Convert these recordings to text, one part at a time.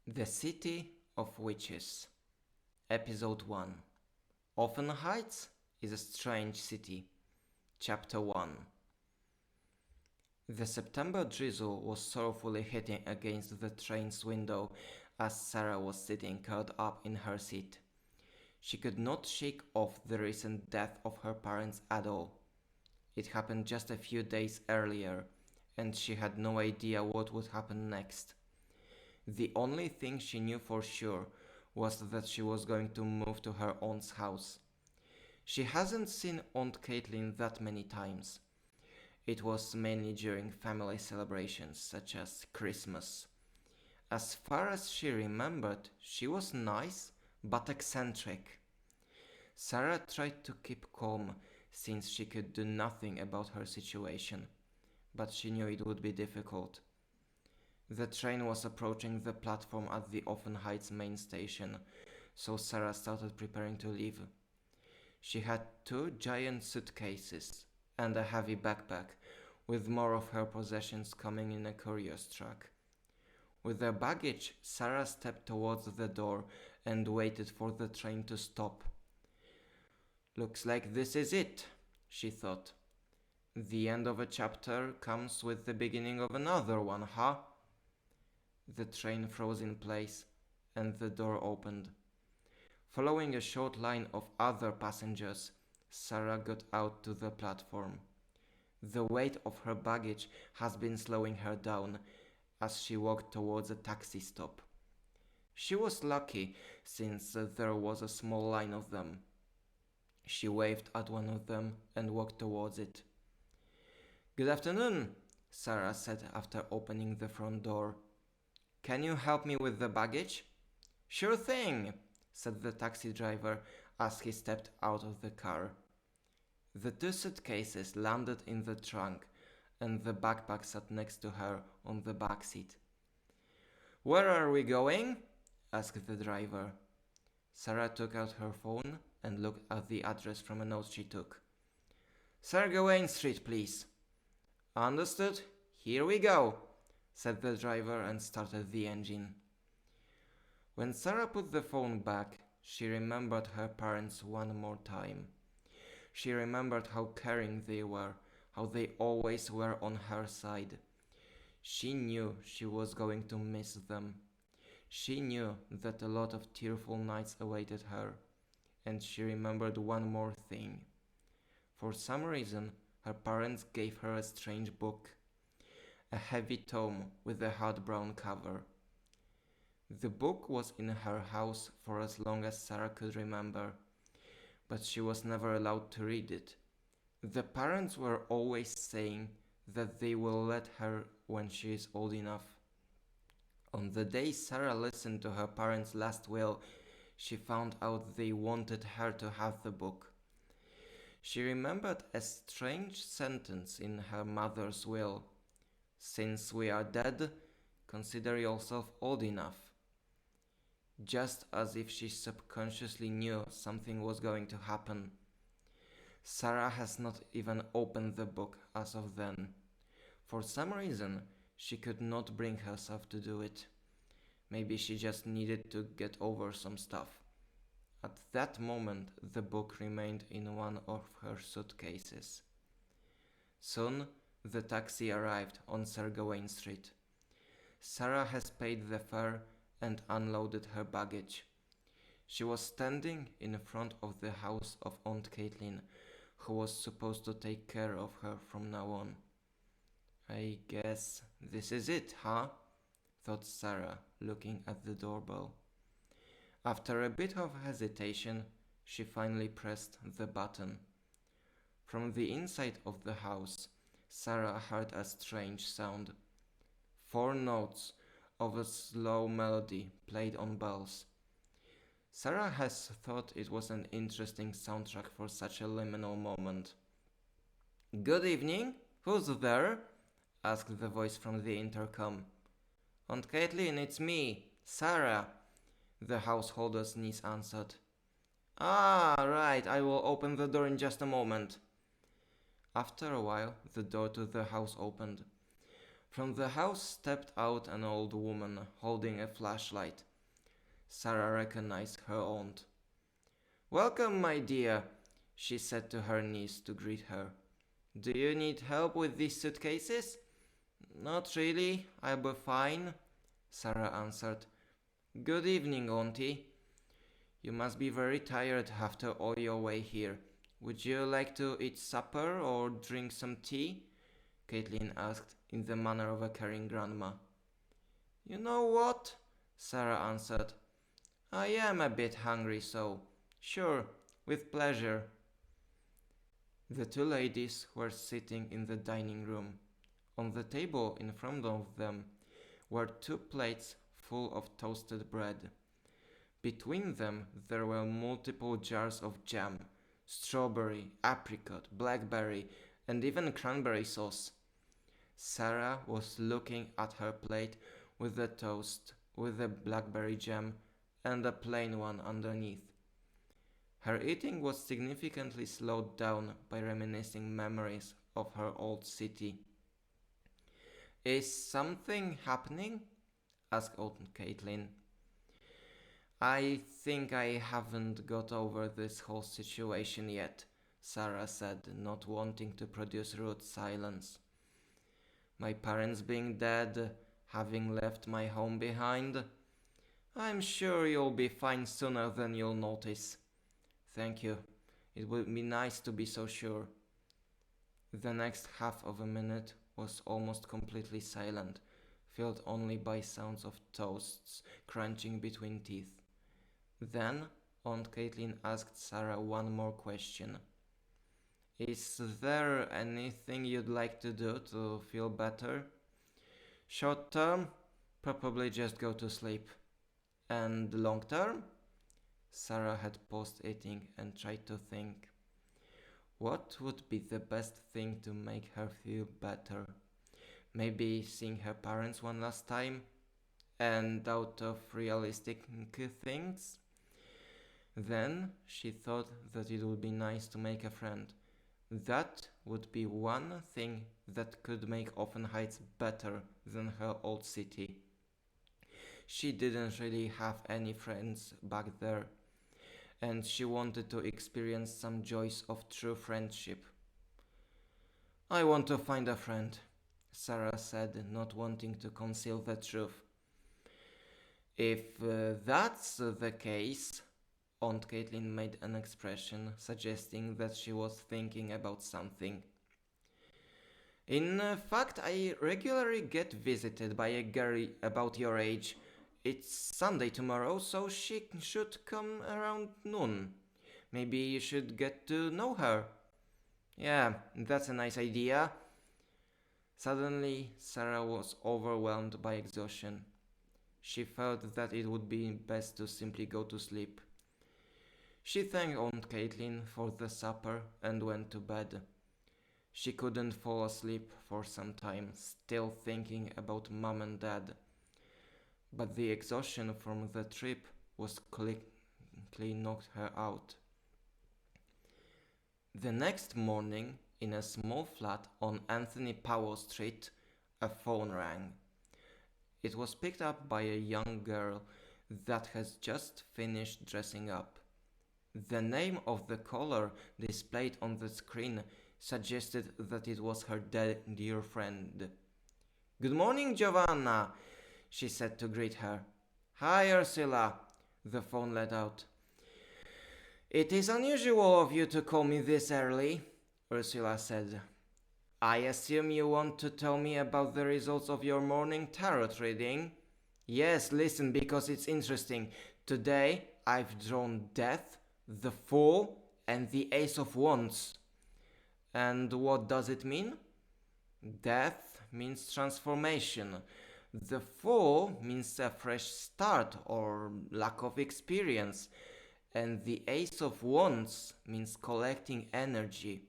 The City of Witches. Episode 1. Oftenhides is a strange city. Chapter 1. The September drizzle was sorrowfully hitting against the train's window as Sarah was sitting curled up in her seat. She could not shake off the recent death of her parents at all. It happened just a few days earlier, and she had no idea what would happen next. The only thing she knew for sure was that she was going to move to her aunt's house. She hasn't seen Aunt Caitlin that many times. It was mainly during family celebrations such as Christmas. As far as she remembered, she was nice but eccentric. Sarah tried to keep calm since she could do nothing about her situation, but she knew it would be difficult. The train was approaching the platform at the Oftenhides main station, so Sarah started preparing to leave. She had two giant suitcases and a heavy backpack, with more of her possessions coming in a courier's truck. With their baggage, Sarah stepped towards the door and waited for the train to stop. Looks like this is it, she thought. The end of a chapter comes with the beginning of another one, huh? The train froze in place, and the door opened. Following a short line of other passengers, Sarah got out to the platform. The weight of her baggage has been slowing her down as she walked towards a taxi stop. She was lucky since there was a small line of them. She waved at one of them and walked towards it. "Good afternoon," Sarah said after opening the front door. "Can you help me with the baggage?" "Sure thing," said the taxi driver as he stepped out of the car. The two suitcases landed in the trunk, and the backpack sat next to her on the back seat. "Where are we going?" asked the driver. Sarah took out her phone and looked at the address from a note she took. "Sir Gawain Street, please." "Understood. Here we go," said the driver and started the engine. When Sarah put the phone back, she remembered her parents one more time. She remembered how caring they were, how they always were on her side. She knew she was going to miss them. She knew that a lot of tearful nights awaited her, and she remembered one more thing. For some reason, her parents gave her a strange book. A heavy tome with a hard brown cover. The book was in her house for as long as Sarah could remember, but she was never allowed to read it. The parents were always saying that they will let her when she is old enough. On the day Sarah listened to her parents' last will, she found out they wanted her to have the book. She remembered a strange sentence in her mother's will. "Since we are dead, consider yourself old enough." Just as if she subconsciously knew something was going to happen. Sarah has not even opened the book as of then. For some reason, she could not bring herself to do it. Maybe she just needed to get over some stuff. At that moment, the book remained in one of her suitcases. Soon, the taxi arrived on Sir Gawain Street. Sarah has paid the fare and unloaded her baggage. She was standing in front of the house of Aunt Caitlin, who was supposed to take care of her from now on. "I guess this is it, huh?" thought Sarah, looking at the doorbell. After a bit of hesitation, she finally pressed the button. From the inside of the house, Sarah heard a strange sound. 4 notes of a slow melody played on bells. Sarah has thought it was an interesting soundtrack for such a liminal moment. "Good evening, who's there?" asked the voice from the intercom. "Aunt Caitlin, it's me, Sarah," the householder's niece answered. "Ah, right, I will open the door in just a moment." After a while, the door to the house opened. From the house stepped out an old woman holding a flashlight. Sarah recognized her aunt. "Welcome, my dear," she said to her niece to greet her. "Do you need help with these suitcases?" "Not really, I'll be fine," Sarah answered. "Good evening, auntie. You must be very tired after all your way here. Would you like to eat supper or drink some tea?" Caitlin asked in the manner of a caring grandma. "You know what?" Sarah answered. "I am a bit hungry, so sure, with pleasure." The two ladies were sitting in the dining room. On the table in front of them were two plates full of toasted bread. Between them there were multiple jars of jam, strawberry, apricot, blackberry, and even cranberry sauce. Sarah was looking at her plate with the toast, with the blackberry jam, and a plain one underneath. Her eating was significantly slowed down by reminiscing memories of her old city. "Is something happening?" asked old Caitlin. "I think I haven't got over this whole situation yet," Sarah said, not wanting to produce rude silence. "My parents being dead, having left my home behind. I'm sure you'll be fine sooner than you'll notice." "Thank you. It would be nice to be so sure." The next half of a minute was almost completely silent, filled only by sounds of toasts crunching between teeth. Then Aunt Caitlin asked Sarah one more question. "Is there anything you'd like to do to feel better?" "Short term, probably just go to sleep." "And long term?" Sarah had paused eating and tried to think. What would be the best thing to make her feel better? Maybe seeing her parents one last time? And out of realistic things? Then she thought that it would be nice to make a friend. That would be one thing that could make Oftenhides better than her old city. She didn't really have any friends back there, and she wanted to experience some joys of true friendship. "I want to find a friend," Sarah said, not wanting to conceal the truth. "If that's the case," Aunt Caitlin made an expression suggesting that she was thinking about something. "In fact, I regularly get visited by a girl about your age. It's Sunday tomorrow, so she should come around noon. Maybe you should get to know her." "Yeah, that's a nice idea." Suddenly, Sarah was overwhelmed by exhaustion. She felt that it would be best to simply go to sleep. She thanked Aunt Caitlin for the supper and went to bed. She couldn't fall asleep for some time, still thinking about Mom and Dad. But the exhaustion from the trip was quickly knocked her out. The next morning, in a small flat on Anthony Powell Street, a phone rang. It was picked up by a young girl that has just finished dressing up. The name of the caller displayed on the screen suggested that it was her dear friend. "Good morning, Giovanna," she said to greet her. "Hi, Ursula," the phone let out. "It is unusual of you to call me this early," Ursula said. "I assume you want to tell me about the results of your morning tarot reading?" "Yes, listen, because it's interesting. Today I've drawn Death, the Fool, and the Ace of Wands." "And what does it mean?" "Death means transformation. The Fool means a fresh start or lack of experience. And the Ace of Wands means collecting energy."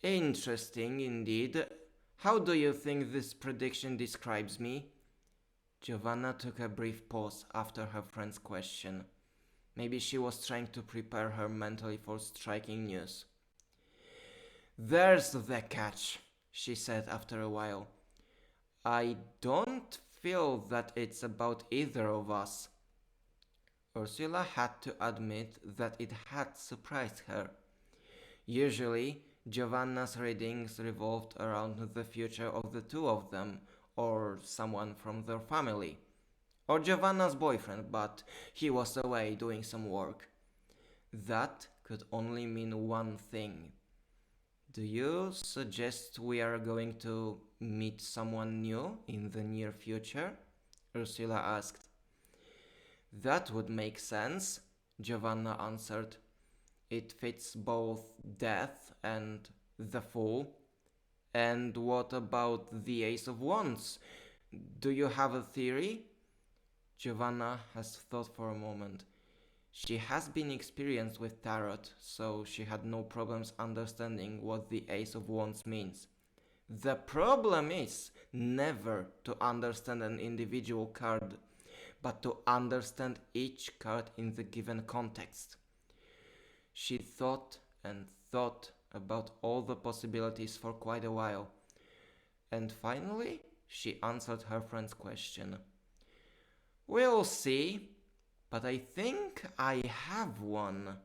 "Interesting indeed. How do you think this prediction describes me?" Giovanna took a brief pause after her friend's question. Maybe she was trying to prepare her mentally for striking news. "There's the catch," she said after a while. I don't feel that it's about either of us. Ursula had to admit that it had surprised her. Usually, Giovanna's readings revolved around the future of the two of them, or someone from their family. Or Giovanna's boyfriend, but he was away doing some work. That could only mean one thing. Do you suggest we are going to meet someone new in the near future? Ursula asked. That would make sense, Giovanna answered. It fits both death and the fool. And what about the Ace of Wands? Do you have a theory? Giovanna has thought for a moment. She has been experienced with tarot, so she had no problems understanding what the Ace of Wands means. The problem is never to understand an individual card, but to understand each card in the given context. She thought and thought about all the possibilities for quite a while, and finally she answered her friend's question. We'll see, but I think I have one.